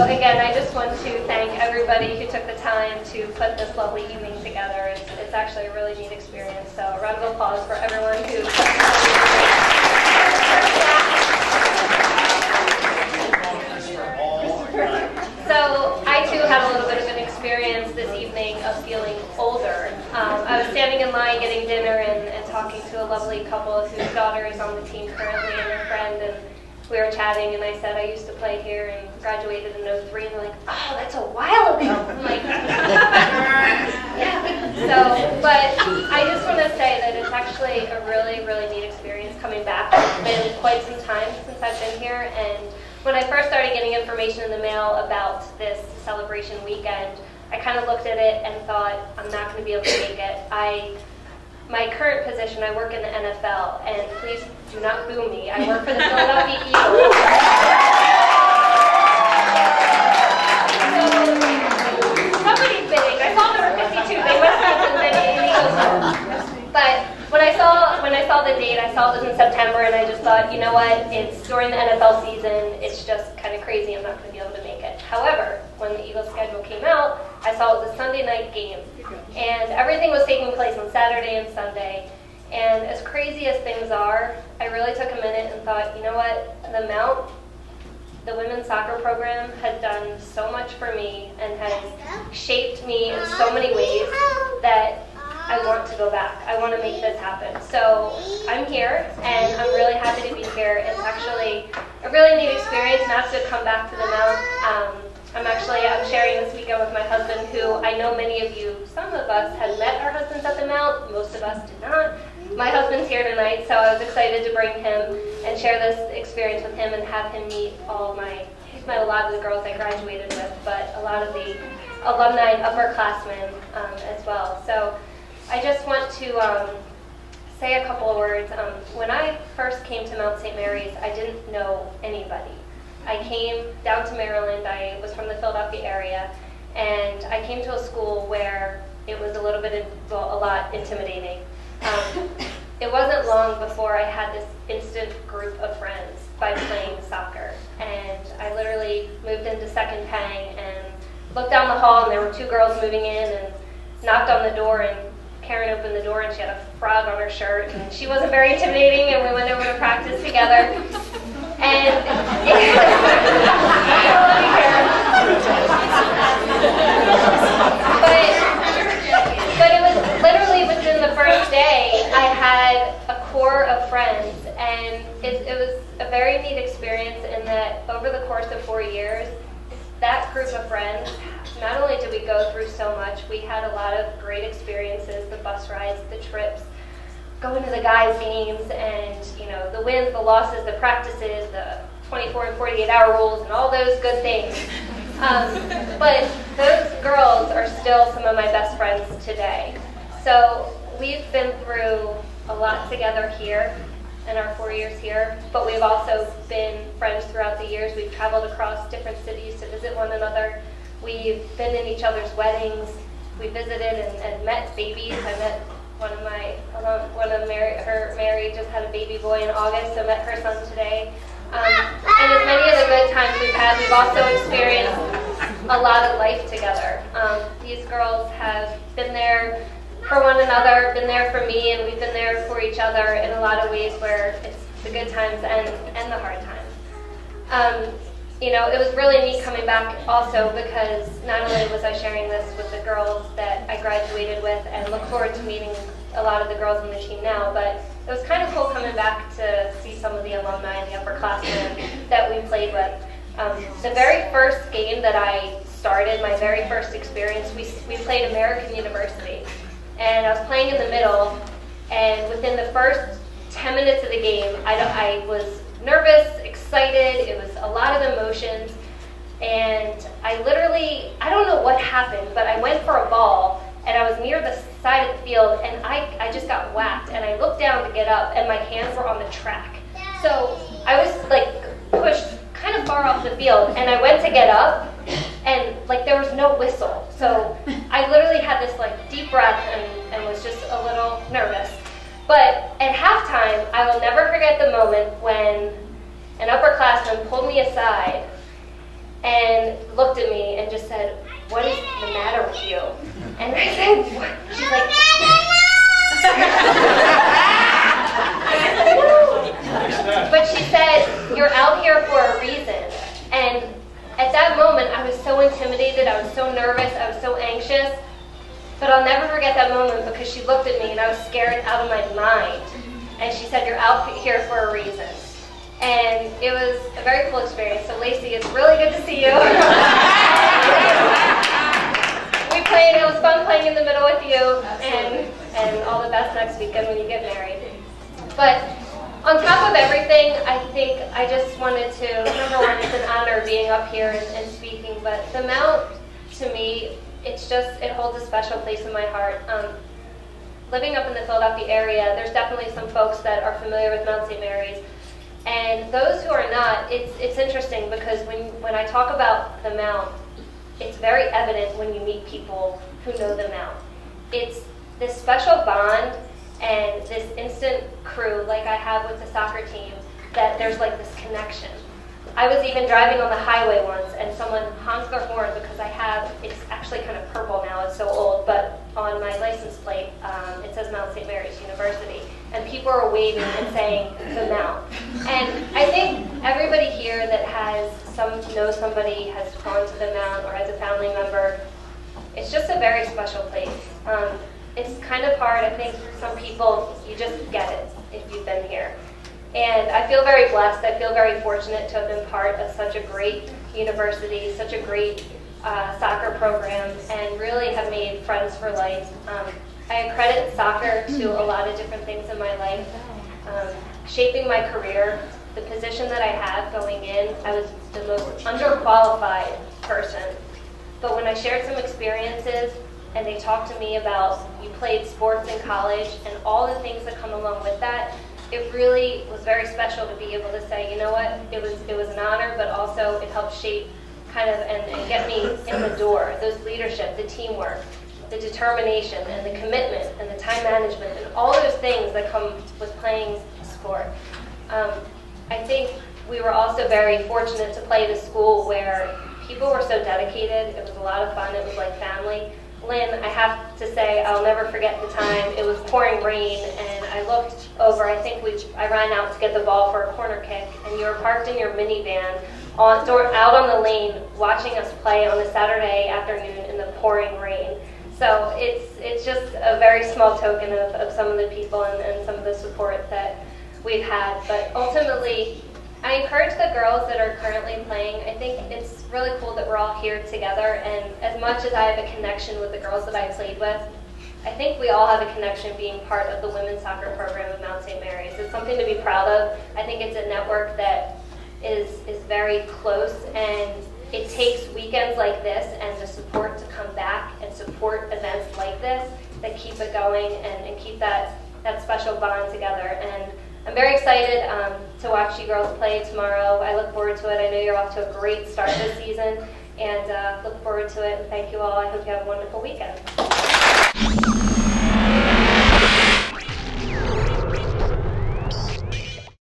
again, I just want to thank everybody who took the time to put this lovely evening together. It's actually a really neat experience. So a round of applause for everyone who took the So I too had a little bit of an experience this evening of feeling older. I was standing in line getting dinner and talking to a lovely couple whose daughter is on the team currently and a friend, and we were chatting, and I said I used to play here and graduated in '03, and they're like, oh, that's a while ago. I'm like, yeah. So, but I just want to say that it's actually a really, really neat experience coming back. It's been quite some time since I've been here, and when I first started getting information in the mail about this celebration weekend, I kind of looked at it and thought, I'm not going to be able to make it. My current position, I work in the NFL, and please do not boo me. I work for the Philadelphia Eagles. So, somebody's bidding. I saw number 52. They must have been bidding Eagles. But when I saw the date, I saw it was in September, and I just thought, you know what? It's during the NFL season. It's just kind of crazy. I'm not going to be able to make it. However, when the Eagles schedule came out, I saw it was a Sunday night game, and everything was taking place on Saturday and Sunday. And as crazy as things are, I really took a minute and thought, you know what? The women's soccer program has done so much for me and has shaped me in so many ways that I want to go back. I want to make this happen. So I'm here, and I'm really happy to be here. It's actually a really neat experience not to come back to the Mount. I'm sharing this weekend with my husband, who I know many of you, some of us, had met our husbands at the Mount. Most of us did not. My husband's here tonight, so I was excited to bring him and share this experience with him and have him meet he's met a lot of the girls I graduated with, but a lot of the alumni and upperclassmen as well. So I just want to say a couple of words. When I first came to Mount St. Mary's, I didn't know anybody. I came down to Maryland. I was from the Philadelphia area, and I came to a school where it was a lot intimidating. It wasn't long before I had this instant group of friends by playing soccer, and I literally moved into Second Pang and looked down the hall, and there were two girls moving in and knocked on the door, and Karen opened the door, and she had a frog on her shirt, and she wasn't very intimidating, and we went over to practice together. And but it was literally within the first day I had a core of friends, and it was a very neat experience in that over the course of 4 years, that group of friends, not only did we go through so much, we had a lot of great experiences, the bus rides, the trips, going to the guys' games, and the wins, the losses, the practices, the 24 and 48 hour rules, and all those good things. But those girls are still some of my best friends today. So we've been through a lot together here in our 4 years here, but we've also been friends throughout the years. We've traveled across different cities to visit one another. We've been in each other's weddings. We visited and met babies. I met Mary just had a baby boy in August, so met her son today. And as many of the good times we've had, we've also experienced a lot of life together. These girls have been there for one another, been there for me, and we've been there for each other in a lot of ways where it's the good times and the hard times. It was really neat coming back also because not only was I sharing this with the girls that I graduated with and look forward to meeting a lot of the girls on the team now, but it was kind of cool coming back to see some of the alumni and the upperclassmen that we played with. The very first game that I started, my very first experience, we played American University. And I was playing in the middle, and within the first 10 minutes of the game, I was nervous, excited, it was a lot of emotions, and I don't know what happened, but I went for a ball, and I was near the side of the field, and I just got whacked, and I looked down to get up, and my hands were on the track. So I was pushed kind of far off the field, and I went to get up, and there was no whistle. So I literally had this deep breath and was just a little nervous. But at halftime, I will never forget the moment when an upperclassman pulled me aside and looked at me and just said, "What is the matter with you?" And I said, "What?" She's like, "No." But she said, "You're out here for a reason." And at that moment, I was so intimidated, I was so nervous, I was so anxious. But I'll never forget that moment because she looked at me and I was scared out of my mind. And she said, "You're out here for a reason." And it was a very cool experience. So Lacey, it's really good to see you. We played, it was fun playing in the middle with you, and all the best next weekend when you get married. But on top of everything, I think I just wanted to, number one, it's an honor being up here and speaking, but the Mount, to me, it holds a special place in my heart. Living up in the Philadelphia area, there's definitely some folks that are familiar with Mount St. Mary's. And those who are not, it's interesting because when I talk about the Mount, it's very evident when you meet people who know the Mount. It's this special bond and this instant crew like I have with the soccer team, that there's like this connection. I was even driving on the highway once and someone honked their horn because it's actually kind of purple now, it's so old, but on my license plate it says Mount St. Mary's University, and people are waving and saying the Mount. And I think everybody here that knows somebody has gone to the Mount or has a family member, it's just a very special place. It's kind of hard, I think some people, you just get it if you've been here. And I feel very blessed, I feel very fortunate to have been part of such a great university, such a great soccer program, and really have made friends for life. I credit soccer to a lot of different things in my life. Shaping my career, the position that I had going in, I was the most underqualified person. But when I shared some experiences and they talked to me about, you played sports in college and all the things that come along with that, it really was very special to be able to say, you know what, it was an honor, but also it helped shape kind of and get me in the door. Those leadership, the teamwork, the determination, and the commitment, and the time management, and all those things that come with playing sport. I think we were also very fortunate to play at a school where people were so dedicated. It was a lot of fun. It was like family. Lynn, I have to say, I'll never forget the time. It was pouring rain, and I looked over. I think I ran out to get the ball for a corner kick, and you were parked in your minivan out on the lane watching us play on a Saturday afternoon in the pouring rain. So it's just a very small token of some of the people and some of the support that we've had. But ultimately, I encourage the girls that are currently playing. I think it's really cool that we're all here together, and as much as I have a connection with the girls that I played with, I think we all have a connection being part of the women's soccer program of Mount St. Mary's. It's something to be proud of. I think it's a network that is very close, and it takes weekends like this and the support to come back and support events like this that keep it going and keep that special bond together. And I'm very excited to watch you girls play tomorrow. I look forward to it. I know you're off to a great start this season, and look forward to it. And thank you all. I hope you have a wonderful weekend.